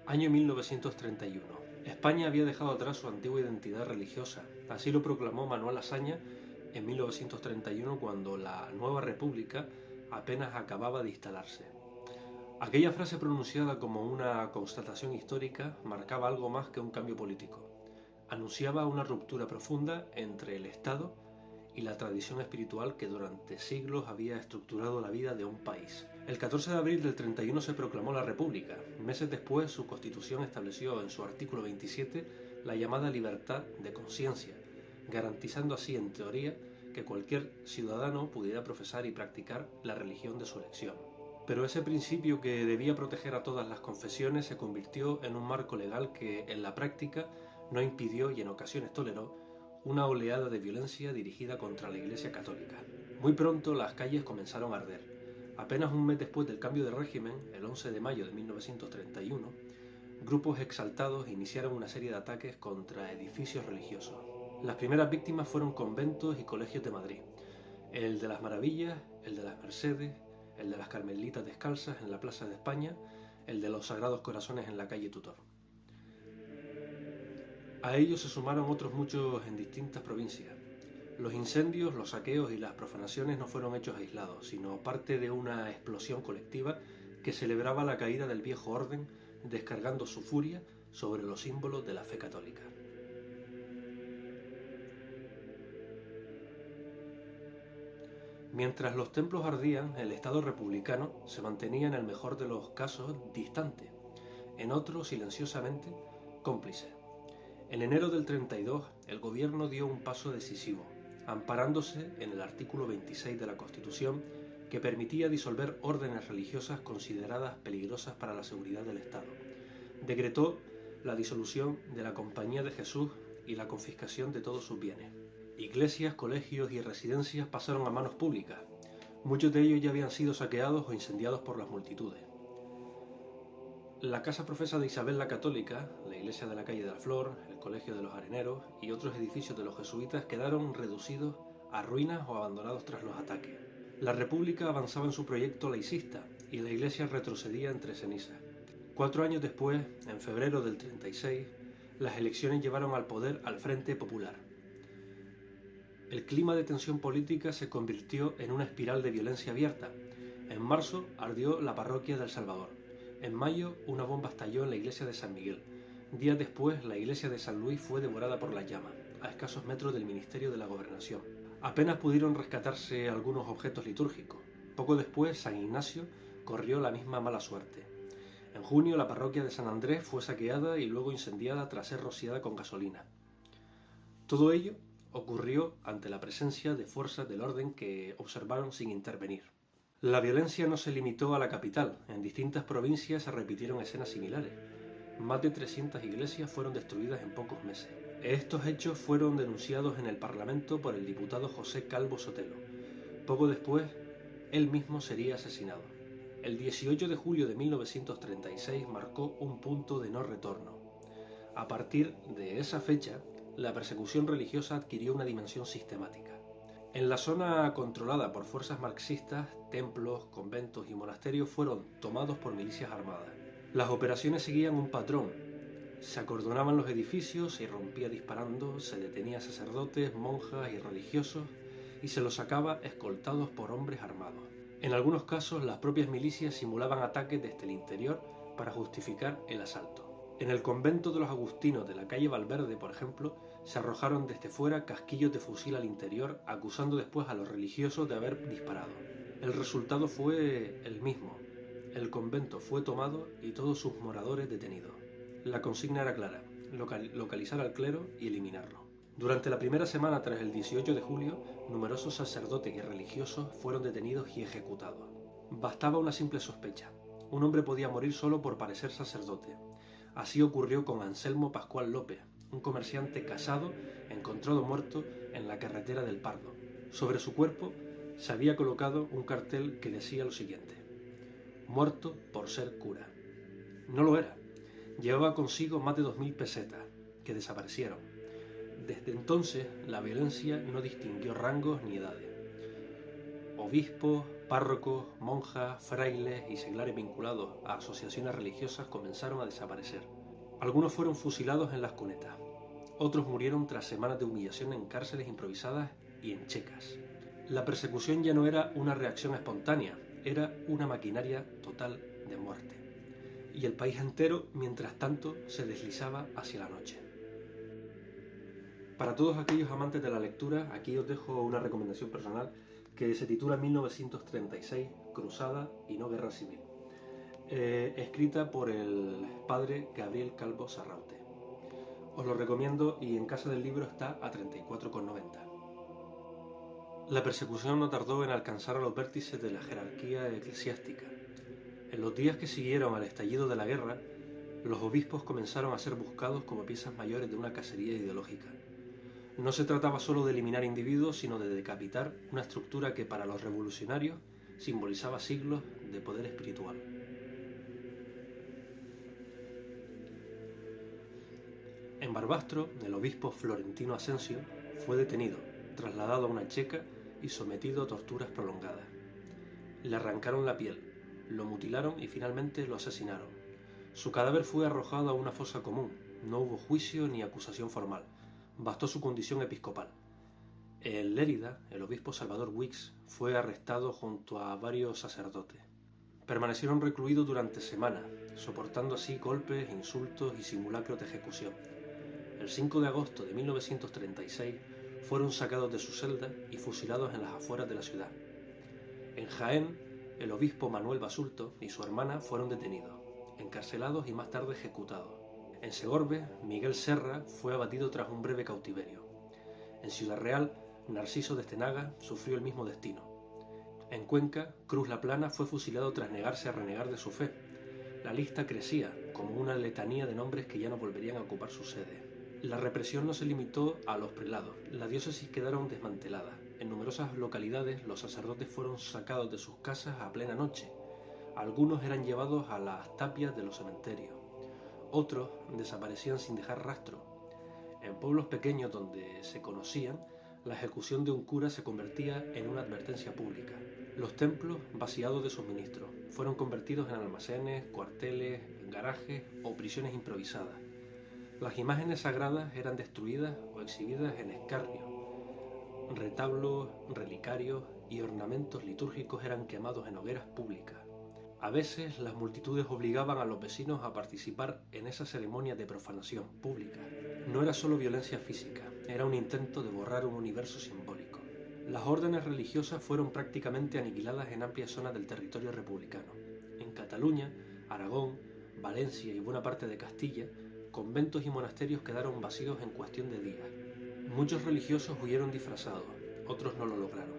Año 1931. España había dejado atrás su antigua identidad religiosa. Así lo proclamó Manuel Azaña en 1931 cuando la nueva república apenas acababa de instalarse. Aquella frase pronunciada como una constatación histórica marcaba algo más que un cambio político. Anunciaba una ruptura profunda entre el Estado y la tradición espiritual que durante siglos había estructurado la vida de un país. El 14 de abril del 31 se proclamó la República. Meses después, su constitución estableció en su artículo 27 la llamada libertad de conciencia, garantizando así, en teoría, que cualquier ciudadano pudiera profesar y practicar la religión de su elección. Pero ese principio que debía proteger a todas las confesiones se convirtió en un marco legal que, en la práctica, no impidió y en ocasiones toleró una oleada de violencia dirigida contra la Iglesia Católica. Muy pronto las calles comenzaron a arder. Apenas un mes después del cambio de régimen, el 11 de mayo de 1931, grupos exaltados iniciaron una serie de ataques contra edificios religiosos. Las primeras víctimas fueron conventos y colegios de Madrid: el de las Maravillas, el de las Mercedes, el de las Carmelitas Descalzas en la Plaza de España, el de los Sagrados Corazones en la calle Tutor. A ellos se sumaron otros muchos en distintas provincias. Los incendios, los saqueos y las profanaciones no fueron hechos aislados, sino parte de una explosión colectiva que celebraba la caída del viejo orden, descargando su furia sobre los símbolos de la fe católica. Mientras los templos ardían, el Estado republicano se mantenía en el mejor de los casos distante, en otros silenciosamente cómplice. En enero del 32, el gobierno dio un paso decisivo, amparándose en el artículo 26 de la Constitución, que permitía disolver órdenes religiosas consideradas peligrosas para la seguridad del Estado. Decretó la disolución de la Compañía de Jesús y la confiscación de todos sus bienes. Iglesias, colegios y residencias pasaron a manos públicas. Muchos de ellos ya habían sido saqueados o incendiados por las multitudes. La casa profesa de Isabel la Católica, la iglesia de la calle de la Flor, el colegio de los Areneros y otros edificios de los jesuitas quedaron reducidos a ruinas o abandonados tras los ataques. La República avanzaba en su proyecto laicista y la iglesia retrocedía entre cenizas. 4 años después, en febrero del 36, las elecciones llevaron al poder al Frente Popular. El clima de tensión política se convirtió en una espiral de violencia abierta. En marzo ardió la parroquia del Salvador. En mayo una bomba estalló en la iglesia de San Miguel. Días después la iglesia de San Luis fue devorada por las llamas, a escasos metros del Ministerio de la Gobernación. Apenas pudieron rescatarse algunos objetos litúrgicos. Poco después San Ignacio corrió la misma mala suerte. En junio la parroquia de San Andrés fue saqueada y luego incendiada tras ser rociada con gasolina. Todo ello ocurrió ante la presencia de fuerzas del orden que observaron sin intervenir. La violencia no se limitó a la capital. En distintas provincias se repitieron escenas similares. Más de 300 iglesias fueron destruidas en pocos meses. Estos hechos fueron denunciados en el Parlamento por el diputado José Calvo Sotelo. Poco después, él mismo sería asesinado. El 18 de julio de 1936 marcó un punto de no retorno. A partir de esa fecha, la persecución religiosa adquirió una dimensión sistemática. En la zona controlada por fuerzas marxistas, templos, conventos y monasterios fueron tomados por milicias armadas. Las operaciones seguían un patrón. Se acordonaban los edificios, se irrumpía disparando, se detenía a sacerdotes, monjas y religiosos y se los sacaba escoltados por hombres armados. En algunos casos, las propias milicias simulaban ataques desde el interior para justificar el asalto. En el convento de los agustinos de la calle Valverde, por ejemplo, se arrojaron desde fuera casquillos de fusil al interior, acusando después a los religiosos de haber disparado. El resultado fue el mismo. El convento fue tomado y todos sus moradores detenidos. La consigna era clara: localizar al clero y eliminarlo. Durante la primera semana tras el 18 de julio, numerosos sacerdotes y religiosos fueron detenidos y ejecutados. Bastaba una simple sospecha. Un hombre podía morir solo por parecer sacerdote. Así ocurrió con Anselmo Pascual López, un comerciante casado encontrado muerto en la carretera del Pardo. Sobre su cuerpo se había colocado un cartel que decía lo siguiente: muerto por ser cura. No lo era. Llevaba consigo más de 2000 pesetas, que desaparecieron. Desde entonces la violencia no distinguió rangos ni edades. Obispos, Párrocos, monjas, frailes y seglares vinculados a asociaciones religiosas comenzaron a desaparecer. Algunos fueron fusilados en las cunetas. Otros murieron tras semanas de humillación en cárceles improvisadas y en checas. La persecución ya no era una reacción espontánea, era una maquinaria total de muerte. Y el país entero, mientras tanto, se deslizaba hacia la noche. Para todos aquellos amantes de la lectura, aquí os dejo una recomendación personal que se titula 1936, Cruzada y no Guerra Civil, escrita por el padre Gabriel Calvo Sarraute. Os lo recomiendo y en casa del libro está a 34,90. La persecución no tardó en alcanzar a los vértices de la jerarquía eclesiástica. En los días que siguieron al estallido de la guerra, los obispos comenzaron a ser buscados como piezas mayores de una cacería ideológica. No se trataba solo de eliminar individuos, sino de decapitar una estructura que para los revolucionarios simbolizaba siglos de poder espiritual. En Barbastro, el obispo Florentino Asensio fue detenido, trasladado a una checa y sometido a torturas prolongadas. Le arrancaron la piel, lo mutilaron y finalmente lo asesinaron. Su cadáver fue arrojado a una fosa común. No hubo juicio ni acusación formal. Bastó su condición episcopal. En Lérida, el obispo Salvador Wicks fue arrestado junto a varios sacerdotes. Permanecieron recluidos durante semanas, soportando así golpes, insultos y simulacros de ejecución. El 5 de agosto de 1936 fueron sacados de su celda y fusilados en las afueras de la ciudad. En Jaén, el obispo Manuel Basulto y su hermana fueron detenidos, encarcelados y más tarde ejecutados. En Segorbe, Miguel Serra fue abatido tras un breve cautiverio. En Ciudad Real, Narciso de Estenaga sufrió el mismo destino. En Cuenca, Cruz La Plana fue fusilado tras negarse a renegar de su fe. La lista crecía, como una letanía de nombres que ya no volverían a ocupar su sede. La represión no se limitó a los prelados. Las diócesis quedaron desmanteladas. En numerosas localidades los sacerdotes fueron sacados de sus casas a plena noche. Algunos eran llevados a las tapias de los cementerios. Otros desaparecían sin dejar rastro. En pueblos pequeños donde se conocían, la ejecución de un cura se convertía en una advertencia pública. Los templos, vaciados de suministros, fueron convertidos en almacenes, cuarteles, garajes o prisiones improvisadas. Las imágenes sagradas eran destruidas o exhibidas en escarnio. Retablos, relicarios y ornamentos litúrgicos eran quemados en hogueras públicas. A veces las multitudes obligaban a los vecinos a participar en esa ceremonia de profanación pública. No era solo violencia física, era un intento de borrar un universo simbólico. Las órdenes religiosas fueron prácticamente aniquiladas en amplias zonas del territorio republicano. En Cataluña, Aragón, Valencia y buena parte de Castilla, conventos y monasterios quedaron vacíos en cuestión de días. Muchos religiosos huyeron disfrazados, otros no lo lograron.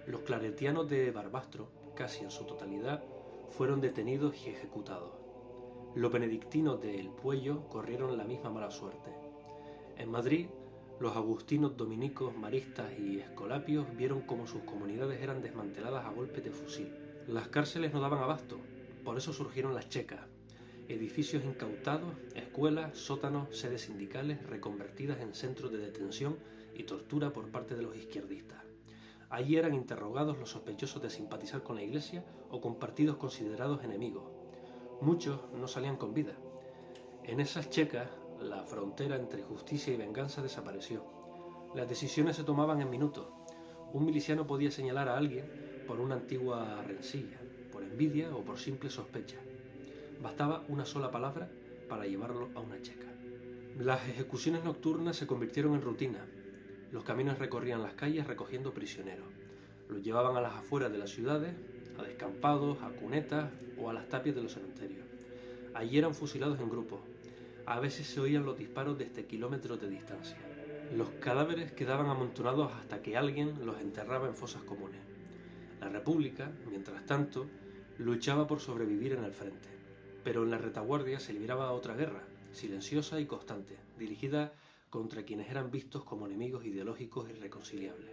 Los claretianos de Barbastro, casi en su totalidad, fueron detenidos y ejecutados. Los benedictinos de El Puello corrieron la misma mala suerte. En Madrid, los agustinos, dominicos, maristas y escolapios vieron cómo sus comunidades eran desmanteladas a golpes de fusil. Las cárceles no daban abasto, por eso surgieron las checas, edificios incautados, escuelas, sótanos, sedes sindicales reconvertidas en centros de detención y tortura por parte de los izquierdistas. Allí eran interrogados los sospechosos de simpatizar con la Iglesia o con partidos considerados enemigos. Muchos no salían con vida. En esas checas, la frontera entre justicia y venganza desapareció. Las decisiones se tomaban en minutos. Un miliciano podía señalar a alguien por una antigua rencilla, por envidia o por simple sospecha. Bastaba una sola palabra para llevarlo a una checa. Las ejecuciones nocturnas se convirtieron en rutina. Los caminos recorrían las calles recogiendo prisioneros. Los llevaban a las afueras de las ciudades, a descampados, a cunetas o a las tapias de los cementerios. Allí eran fusilados en grupos. A veces se oían los disparos desde kilómetros de distancia. Los cadáveres quedaban amontonados hasta que alguien los enterraba en fosas comunes. La República, mientras tanto, luchaba por sobrevivir en el frente. Pero en la retaguardia se libraba otra guerra, silenciosa y constante, dirigida contra quienes eran vistos como enemigos ideológicos irreconciliables.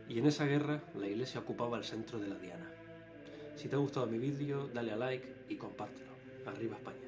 Y en esa guerra la Iglesia ocupaba el centro de la diana. Si te ha gustado mi vídeo, dale a like y compártelo. Arriba España.